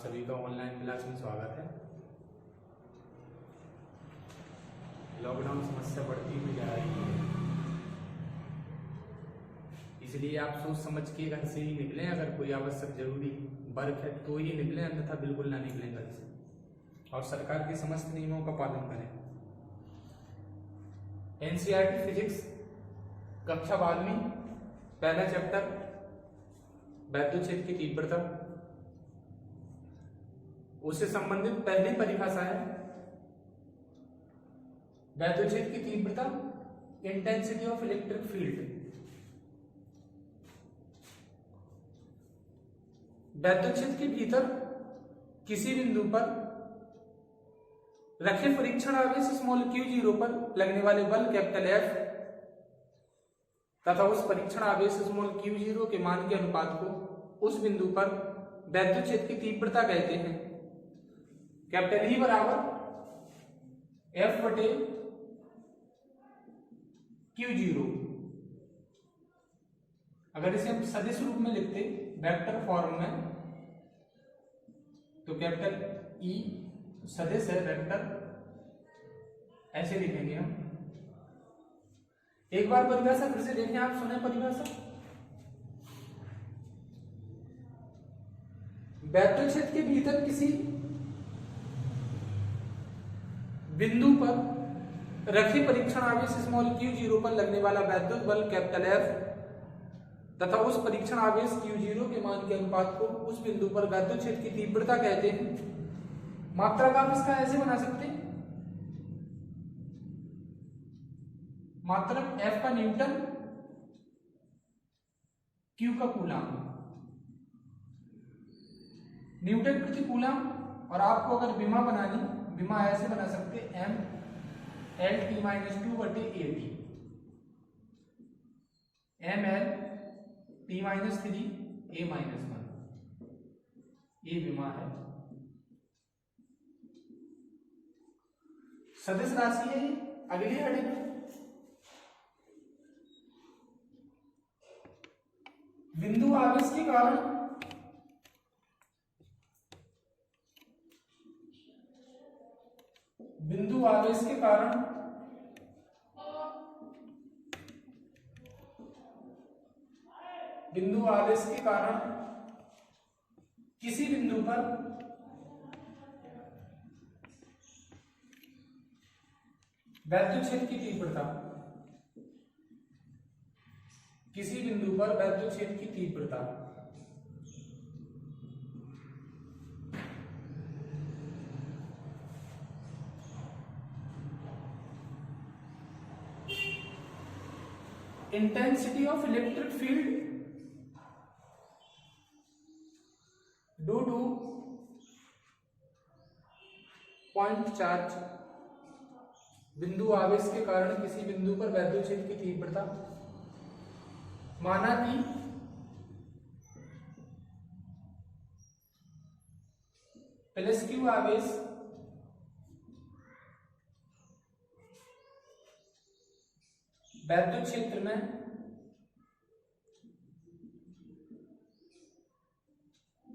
सभी का online class में स्वागत है। लॉकडाउन समस्या बढ़ती हुई जा रही है, इसलिए आप सोच समझ के घर से ही निकलें। अगर कोई आवश्यक जरूरी वर्क है तो ही निकलें, अन्यथा बिल्कुल ना निकलें घर से, और सरकार के समस्त नियमों का पालन करें। एनसीईआरटी फिजिक्स कक्षा 12वीं पहला चैप्टर वैद्युत क्षेत्र की तीव्रता, उससे संबंधित पहली परिभाषा है वैद्युत क्षेत्र की तीव्रता, इंटेंसिटी ऑफ इलेक्ट्रिक फील्ड। वैद्युत क्षेत्र के भीतर किसी बिंदु पर रखे परीक्षण आवेश स्मॉल q0 पर लगने वाले बल कैपिटल F तथा उस परीक्षण आवेश स्मॉल q0 के मान के अनुपात को उस बिंदु पर वैद्युत क्षेत्र की तीव्रता कहते हैं। कैपिटल E बराबर F बटे q0। अगर इसे हम सदिश रूप में लिखते वेक्टर फॉर्म में, तो कैपिटल E सदिश है वेक्टर, ऐसे लिखेंगे हम। एक बार परिभाषा फिर से देखें, आप सुने परिभाषा। वैद्युत क्षेत्र के भीतर किसी बिंदु पर रखे परीक्षण आवेश स्मॉल q0 पर लगने वाला वैद्युत बल कैपिटल F तथा उस परीक्षण आवेश q0 के मान के अनुपात को उस बिंदु पर वैद्युत क्षेत्र की तीव्रता कहते हैं। मात्रक आप इसका ऐसे बना सकते हैं, मात्रक F का न्यूटन, Q का कूलाम, न्यूटन प्रति कूलाम। और आपको अगर विमा बनानी, विमा ऐसे बना सकते m l t-2 बटे at, m l t-3 a-1, ये विमा है। सदिश राशि है ये। अगली हेडिंग में बिंदु आवेश के कारण बिंदु आवेश के कारण बिंदु आवेश के कारण किसी बिंदु पर वैद्युत क्षेत्र की तीव्रता, किसी बिंदु पर वैद्युत क्षेत्र की तीव्रता intensity of electric field due two point charge. बिंदु आवेश के कारण किसी बिंदु पर वैद्युत क्षेत्र की तीव्रता, माना कि प्लस क्यू आवेश वैद्युत क्षेत्र में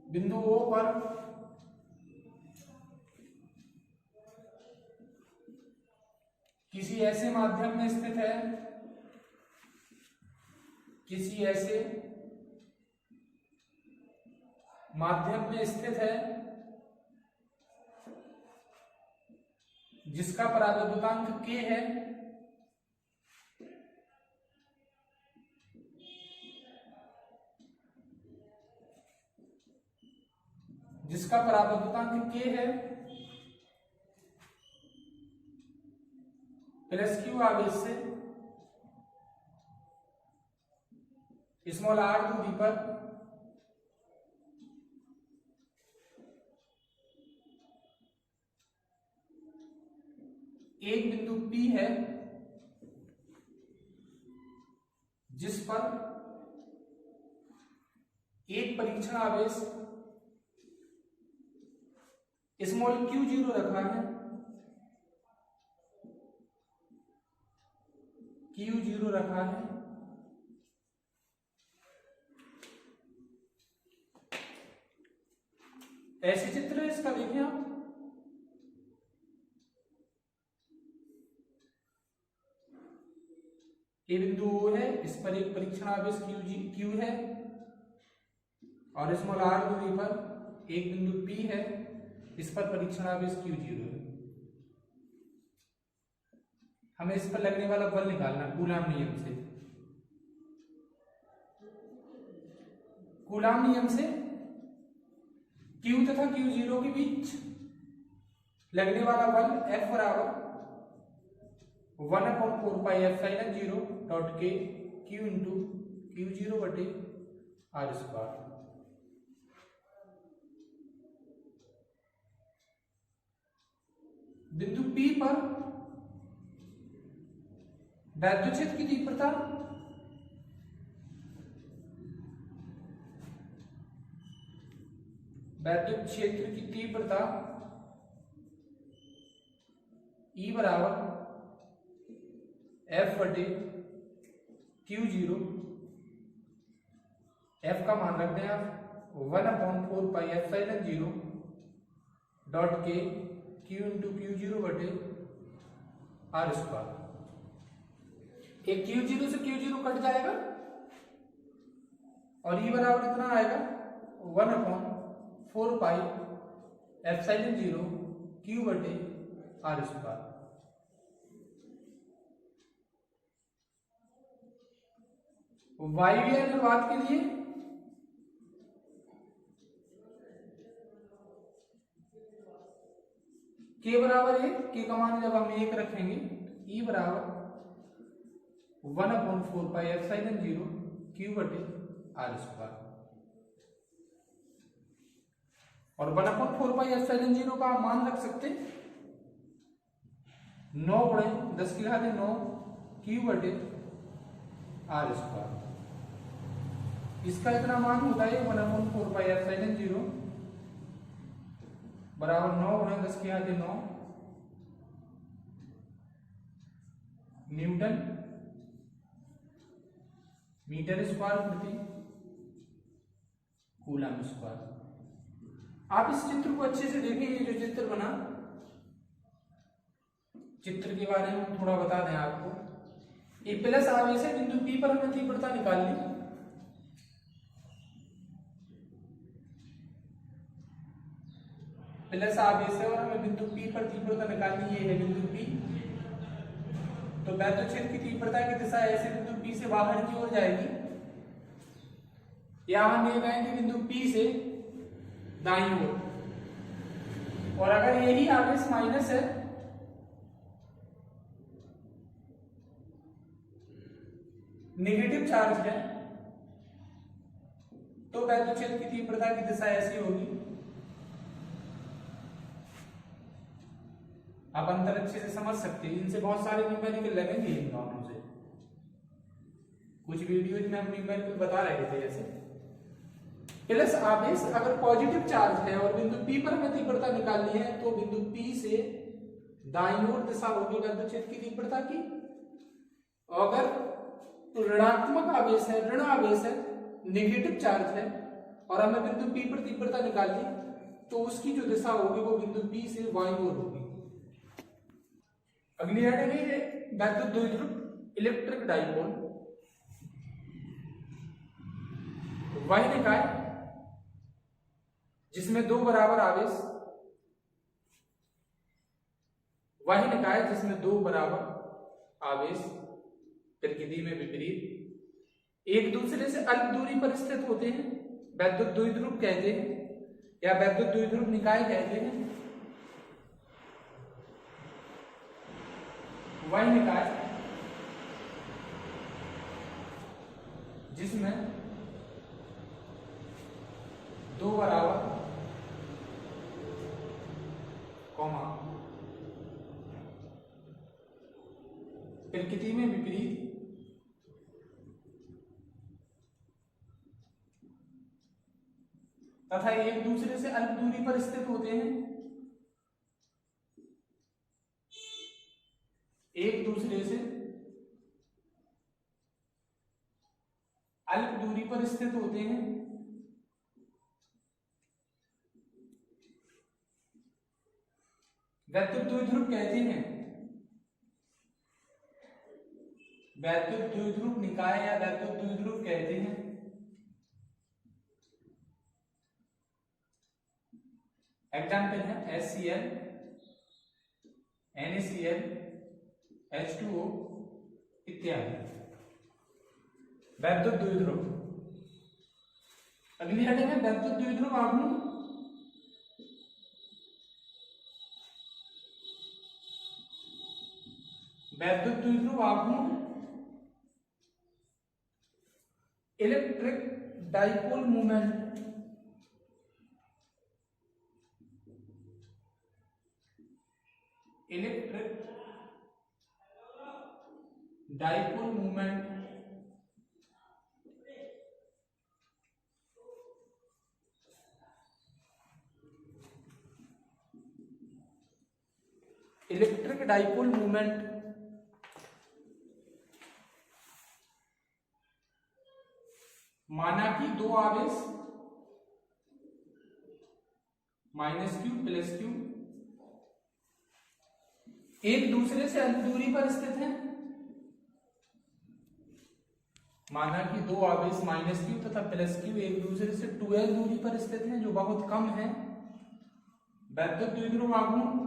बिंदु O पर किसी ऐसे माध्यम में स्थित है, किसी ऐसे माध्यम में स्थित है जिसका परावर्तकांक k है, जिसका परावर्तकांक k है, प्लस क्यू आवेश से स्मॉल r दूरी पर एक बिंदु P है जिस पर एक परीक्षण आवेश स्मॉल q0 रखा है, q0 रखा है। ऐसे चित्र है इसका, देखिए आप, ये बिंदु O है, इस पर एक परीक्षण आवेश Q है, और स्मॉल r दूरी पर एक बिंदु P है, इस पर परीक्षण आवेश Q0 है। हमें इस पर लगने वाला बल निकालना कूलाम नियम से। कूलाम नियम से Q तथा Q0 के बीच लगने वाला बल F बराबर 1/4 पाई एप्सिलॉन 0 डॉट के Q इंटू Q0 बटे R स्क्वायर। बिंदु P पर वैद्युत क्षेत्र की तीव्रता E बराबर F बटे Q0। F का मान रख दें आप 1/4 पाई एप्सिलॉन 0 डॉट के Q इंटू Q0 बटे R स्क्वायर। एक Q0 से Q0 कट जाएगा और E बराबर इतना आएगा 1/4 पाई एप्सिलॉन 0 Q बटे R स्क्वायर। वायवीय निर्वात के लिए K बराबर 1, K का मान जब हम 1 रखेंगे, E बराबर 1/4 पाई एप्सिलॉन 0 Q बटे R स्क्वायर। और 1/4 पाई एप्सिलॉन 0 का मान रख सकते 9 गुणे 10 की घात 9 Q बटे R स्क्वायर। इसका इतना मान होता है 1/4 पाई एप्सिलॉन 0 बराबर 9 गुणे 10 की घात 9 न्यूटन मीटर स्क्वायर प्रति कूलम स्क्वायर। आप इस चित्र को अच्छे से देखें। ये जो चित्र बना, चित्र के बारे में थोड़ा बता दें आपको। ये प्लस आवेश है, बिंदु P पर हमें तीव्रता निकालनी। प्लस आवेश है और हमें बिंदु P पर तीव्रता निकालनी। ये है बिंदु P। तो वैद्युत क्षेत्र की तीव्रता की दिशा ऐसे बिंदु P से बाहर की ओर जाएगी। या हम ये कहें कि बिंदु P से दाईं ओर। और अगर यही आवेश माइनस है नेगेटिव चार्ज है तो वैद्युत क्षेत्र की तीव्रता की दिशा ऐसी होगी। आप अंतर अच्छे से समझ सकते हैं। इनसे बहुत सारे न्यूमेरिकल लगेंगे इन दोनों से। कुछ वीडियोज में हम न्यूमेरिकल बता रहे थे। जैसे प्लस आवेश अगर पॉजिटिव चार्ज है और बिंदु P पर हमें तीव्रता निकालनी है तो बिंदु P से दाईं ओर दिशा होगी वैद्युत क्षेत्र की तीव्रता की। अगर ऋणात्मक आवेश है, ऋण आवेश है, नेगेटिव चार्ज है और हमें बिंदु P पर तीव्रता निकालनी तो उसकी जो दिशा होगी वो बिंदु P से बाईं ओर होगी। अगली हेडिंग है वैद्युत द्विध्रुव इलेक्ट्रिक डाइपोल। वही निकाय जिसमें दो बराबर आवेश, वही निकाय जिसमें दो बराबर आवेश प्रकृति में विपरीत एक दूसरे से अल्प दूरी पर स्थित होते हैं, वैद्युत द्विध्रुव कहते हैं या वैद्युत द्विध्रुव निकाय कहते हैं। वही निकाय जिसमें दो बराबर कॉमा प्रकृति में विपरीत तथा एक दूसरे से अल्प दूरी पर स्थित होते हैं। एक दूसरे से अल्प दूरी पर स्थित होते हैं वैद्युत द्विध्रुव कहते हैं, वैद्युत द्विध्रुव निकाय या वैद्युत द्विध्रुव कहते हैं एग्जाम्पल है HCl, NaCl, H2O इत्यादि वैद्युत द्विध्रुव। अगली हेडिंग है वैद्युत द्विध्रुव आघूर्ण। वैद्युत द्विध्रुव आघूर्ण electric dipole movement electric dipole movement electric dipole movement माना कि दो आवेश -q + q एक दूसरे से अधिक दूरी पर स्थित है। माना कि दो आवेश -q तथा +q एक दूसरे से 2l दूरी पर स्थित हैं, जो बहुत कम है। वैद्युत द्विध्रुव आघूर्ण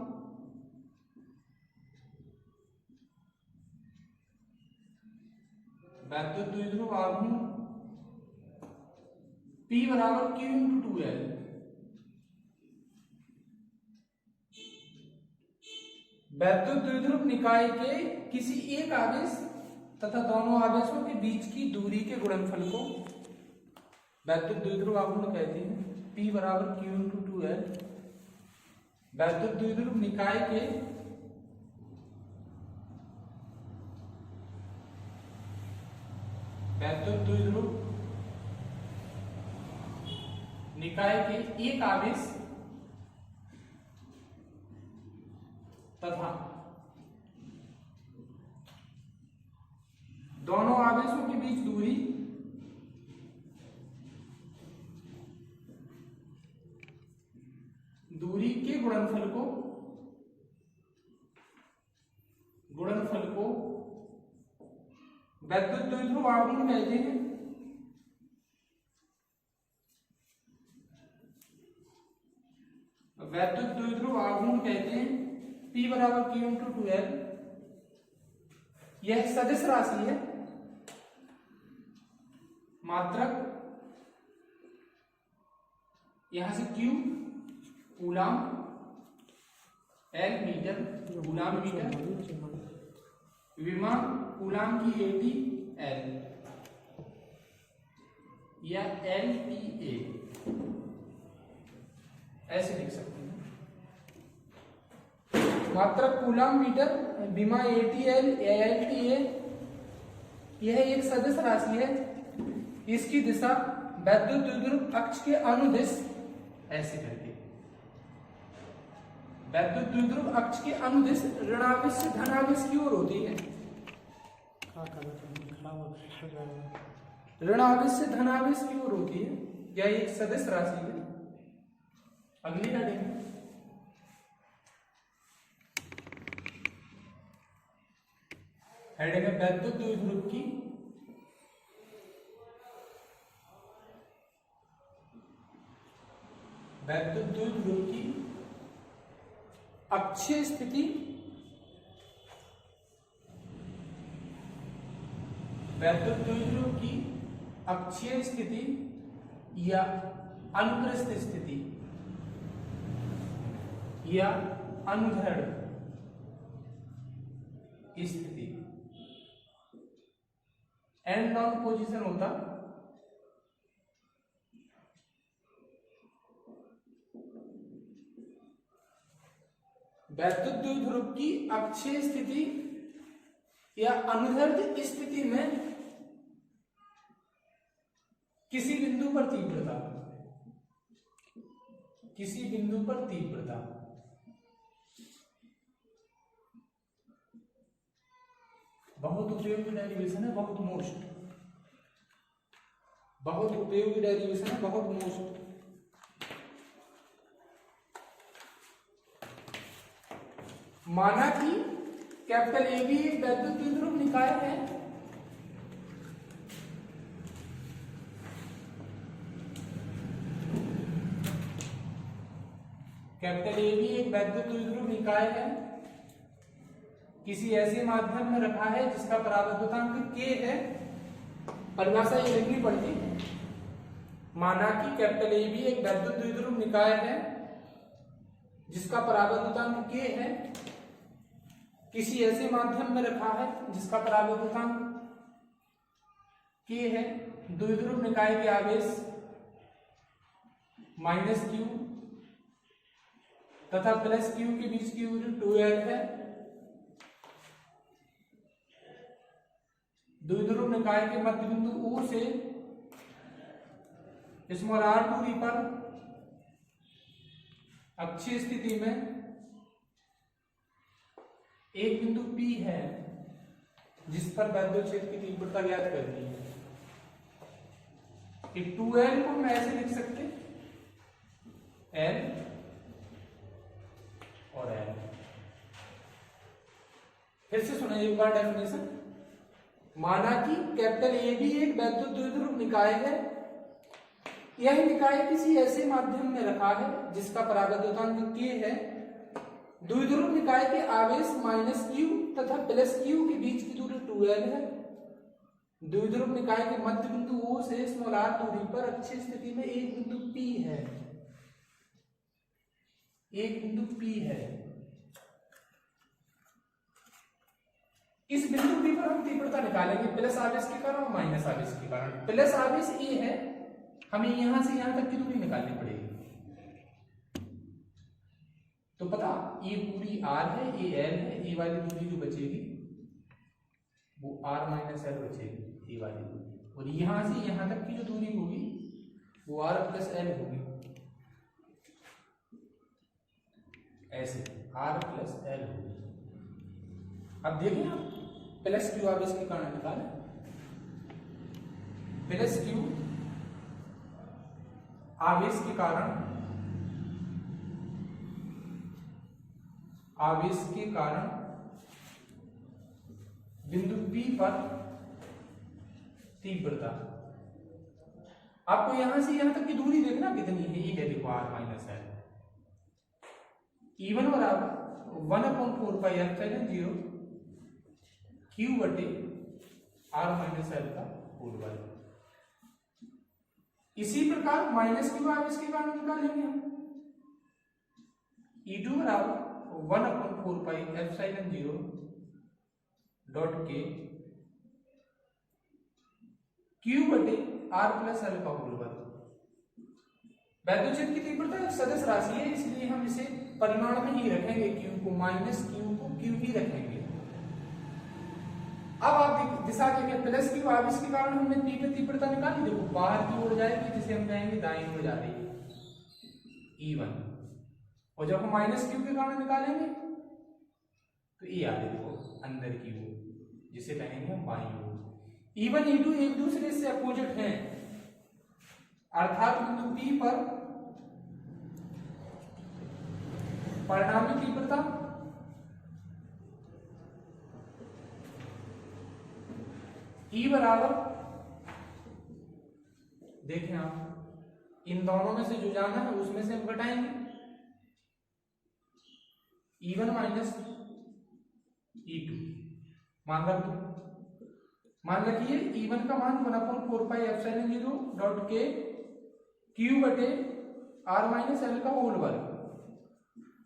P = q × 2l। वैद्युत द्विध्रुव निकाय के किसी एक आवेश तथा दोनों आवेशों के बीच की दूरी के गुणनफल को वैद्युत द्विध्रुव आघूर्ण कहते हैं। P = q × 2l। वैद्युत द्विध्रुव निकाय के एक आवेश तथा दोनों आवेशों के बीच दूरी के गुणनफल को वैद्युत द्विध्रुव आघूर्ण कहते हैं। वैद्युत द्विध्रुव आघूर्ण कहते हैं P = q × 2l। यह सदिश राशि है, मात्रक यहां से q coulomb, l metre, coulomb metre, विमा कूलाम की AT l या LPa ऐसे लिख सकते हैं। मात्रक कूलाम मीटर, विमा ATL या LTA यह एक सदिश राशि है। इसकी दिशा वैद्युत द्विध्रुव अक्ष के अनुदिश ऐसे करके, वैद्युत द्विध्रुव अक्ष के अनुदिश ऋणावेश से धनावेश की ओर होती है। ऋणावेश से धनावेश की ओर होती है। यह एक सदिश राशि है। अगली हेडिंग है वैद्युत द्विध्रुव की अक्षीय स्थिति, वैद्युत द्विध्रुव की अक्षीय स्थिति या अनुप्रस्थ स्थिति या अनुदैर्घ्य स्थिति, एंड डाउन पोजीशन होता। वैद्युत द्विध्रुव की अक्षीय स्थिति या अनुदैर्घ्य स्थिति में किसी बिंदु पर तीव्रता बहुत उपयोगी डेरिवेशन है, बहुत उपयोगी डेरिवेशन है, बहुत मोस्ट। माना कि कैपिटल ए भी एक वैद्युत द्विध्रुव निकाय है, कैपिटल ए भी एक वैद्युत द्विध्रुव निकाय है, किसी ऐसे माध्यम में रखा है जिसका परावर्तनांक k है। परिभाषा ये लिखनी पड़ती, माना कि कैपिटल ए भी एक वैद्युत द्विध्रुव निकाय है जिसका परावर्तनांक k है, किसी ऐसे माध्यम में रखा है जिसका परावर्तनांक k है, द्विध्रुव निकाय के आवेश -q तथा +q के बीच की दूरी 2l है। द्विध्रुव निकाय के मध्य बिंदु O से r दूरी पर अक्षीय स्थिति में एक बिंदु P है जिस पर वैद्युत क्षेत्र की तीव्रता ज्ञात करनी है। 2l को हम ऐसे लिख सकते l और l। फिर से सुनिए एक बार डेफिनेशन, माना कि कैपिटल ए भी एक वैद्युत द्विध्रुव निकाय है, यह निकाय किसी ऐसे माध्यम में रखा है जिसका परावर्तनांक k है, द्विध्रुव निकाय के आवेश -q तथा +q के बीच की दूरी 2l है, द्विध्रुव निकाय के मध्य बिंदु O से r दूरी पर अक्षीय स्थिति में एक बिंदु P है, एक बिंदु P है। इस बिंदु P पर हम तीव्रता निकालेंगे प्लस आवेश के कारण और माइनस आवेश के कारण। प्लस आवेश ए है, हमें यहां से यहां तक की दूरी निकालनी पड़ेगी। तो पता ये पूरी r है, ये l है, ये वाली दूरी जो बचेगी वो r - l बचेगी, ये वाली दूरी, और यहां से यहां तक की जो दूरी होगी वो r + l होगी, ऐसे r + l होगी। अब देखिए आप +q आवेश के कारण निकालें, +q आवेश के कारण, आवेश के कारण बिंदु P पर तीव्रता। आपको यहां से यहां तक की दूरी देखना कितनी है, ये देखो r - l। E1 बराबर 1/4πε0 q बटे r - l का होल वर्ग। इसी प्रकार -q आवेश के कारण निकालेंगे हम, E2 बराबर 1/4πε0 डॉट के q बटे r + l का होल वर्ग। वैद्युत क्षेत्र की तीव्रता एक सदिश राशि है, इसलिए हम इसे परिमाण में ही रखेंगे, q को -q को q ही रखेंगे। अब आप दिशा देखें, +q आवेश के कारण हमने P पे तीव्रता निकाली, देखो बाहर की ओर जाएगी, जिसे हम कहेंगे दाईं ओर जा रही है E1, और जब हम -q के कारण निकालेंगे तो ये आ रही देखो अंदर की ओर, जिसे कहेंगे हम बाईं ओर। E1 E2 एक दूसरे से अपोजिट हैं, अर्थात बिंदु P पर परिणामी तीव्रता E बराबर, देखें आप इन दोनों में से जो जाना है उसमें से हम घटाएंगे, E1 - E2 मान रखिए E1 का मान 1/4πε0 डॉट के q बटे r - l का होल वर्ग,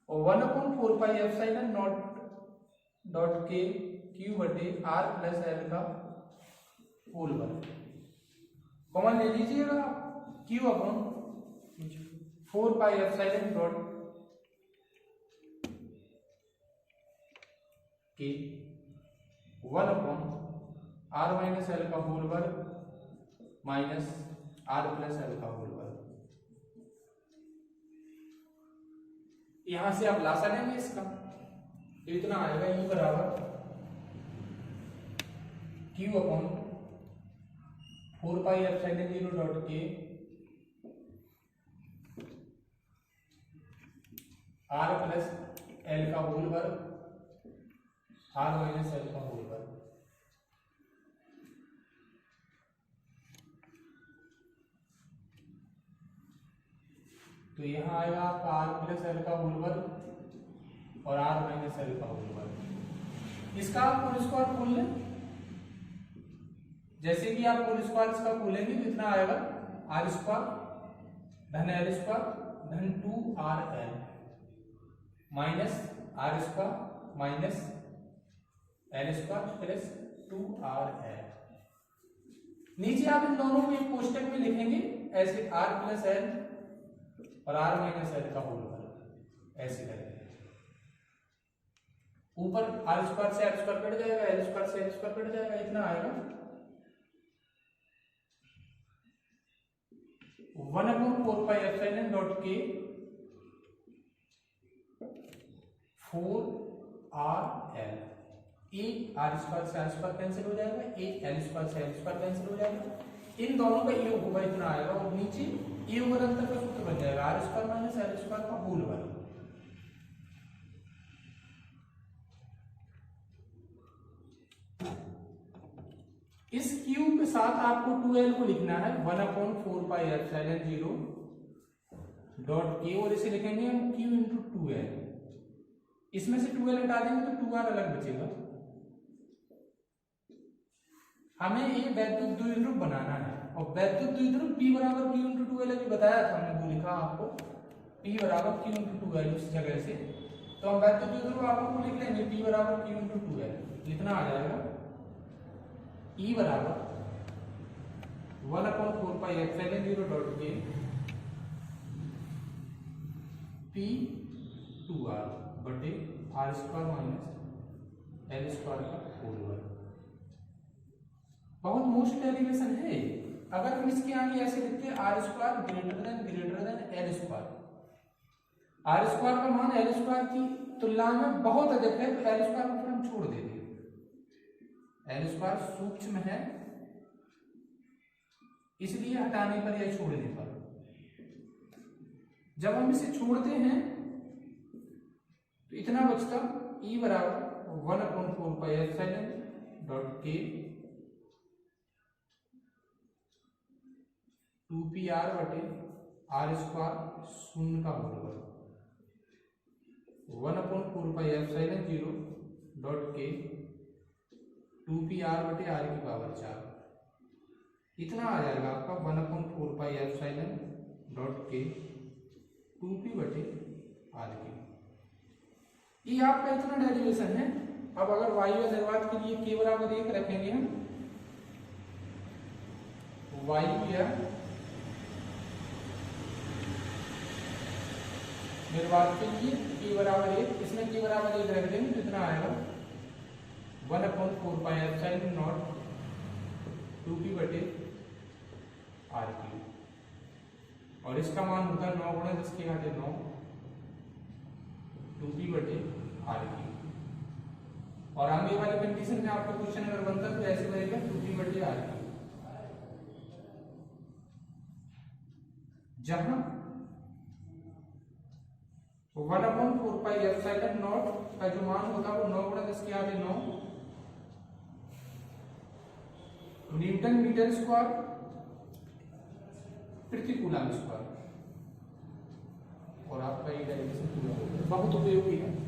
और 1/4πε0 डॉट के q बटे r + l का होल वर्ग। कॉमन ले लीजिएगा आप, q/4πε डॉट के 1/r - l का होल वर्ग माइनस r + l का होल वर्ग। यहां से आप लासा लेंगे इसका, तो इतना आएगा E बराबर q/4πε0 डॉट के r + l का होल वर्ग आर माइनस एल का होल वर्ग। तो यहाँ आएगा आपका आर प्लस एल का होल वर्ग और आर माइनस एल का होल वर्ग। इसका आप होल स्क्वायर खोल लें, जैसे कि आप होल स्क्वायर इसका खोलेंगे तो इतना आएगा आर स्क्वायर धन एल स्क्वायर धन 2rl minus r square minus l square plus 2rl। नीचे आप इन दोनों को एक कोष्टक में लिखेंगे ऐसे, आर प्लस एल और आर माइनस एल का होल वर्ग ऐसे करेंगे। ऊपर आर स्क्वायर से एल स्क्वायर कट जाएगा, एल स्क्वायर से एल स्क्वायर कट जाएगा, इतना आएगा 1/4πε.k 4rl। एक आर स्क्वायर से आर स्क्वायर कैंसिल हो जाएगा, एक एल स्क्वायर से एल स्क्वायर कैंसिल हो जाएगा, इन दोनों का योग होगा इतना आएगा और नीचे योग और अंतर का सूत्र बन जाएगा r square minus l square का होल वर्ग। इस क्यूब के साथ आपको 2l को लिखना है 1/4πε0.k और इसे लिखेंगे हम q इंटू 2l। इसमें से 2l हटा देंगे तो 2r अलग बचेगा। हमें ये वैद्युत द्विध्रुव बनाना है और वैद्युत द्विध्रुव P बराबर q इंटू 2l अभी बताया था हमने, वो लिखा आपको P बराबर q इंटू 2l उस जगह से। तो हम वैद्युत द्विध्रुव आपको लिख लेंगे P बराबर q इंटू 2l। इतना आ जाएगा E बराबर 1/4πε0.k P 2r बटे r square minus l square का होल वर्ग। बहुत मोस्ट डेरिवेशन है। अगर हम इसके आगे ऐसे लिखते हैं r square greater than l square, r square का मान एल स्क्वायर की तुलना में बहुत अधिक है तो एल स्क्वायर को फिर हम छोड़ देते हैं। एल स्क्वायर सूक्ष्म है इसलिए हटाने पर या छोड़ने पर, जब हम इसे छोड़ते हैं तो इतना बचता E बराबर 1/4πε.k 2pr बटे आर स्क्वायर शून्य का होल वर्ग 1/4πε0.k 2pr बटे आर की पावर 4। इतना आ जाएगा आपका 1/4πε.k 2p बटे आर की। ये आपका इतना डेरिवेशन है। अब अगर वायु निर्वात के लिए k बराबर 1 रखेंगे हम, वायु या निर्वात के लिए k बराबर 1, इसमें k बराबर 1 रख देंगे तो इतना आएगा 1/4πε0 2p बटे आर की। और इसका मान होता है 9 × 10⁻9 2p बटे आर की। और आगे वाली कंडीशन में आपका क्वेश्चन अगर बनता तो ऐसे बनेगा 2p बटे आर की, जहां 1/4πε0 का जो मान होता है वो 9 × 10⁻9 न्यूटन मीटर स्क्वायर प्रति कूलम स्क्वायर। और आपका ये डेरिवेशन पूरा हो गया। बहुत उपयोगी है।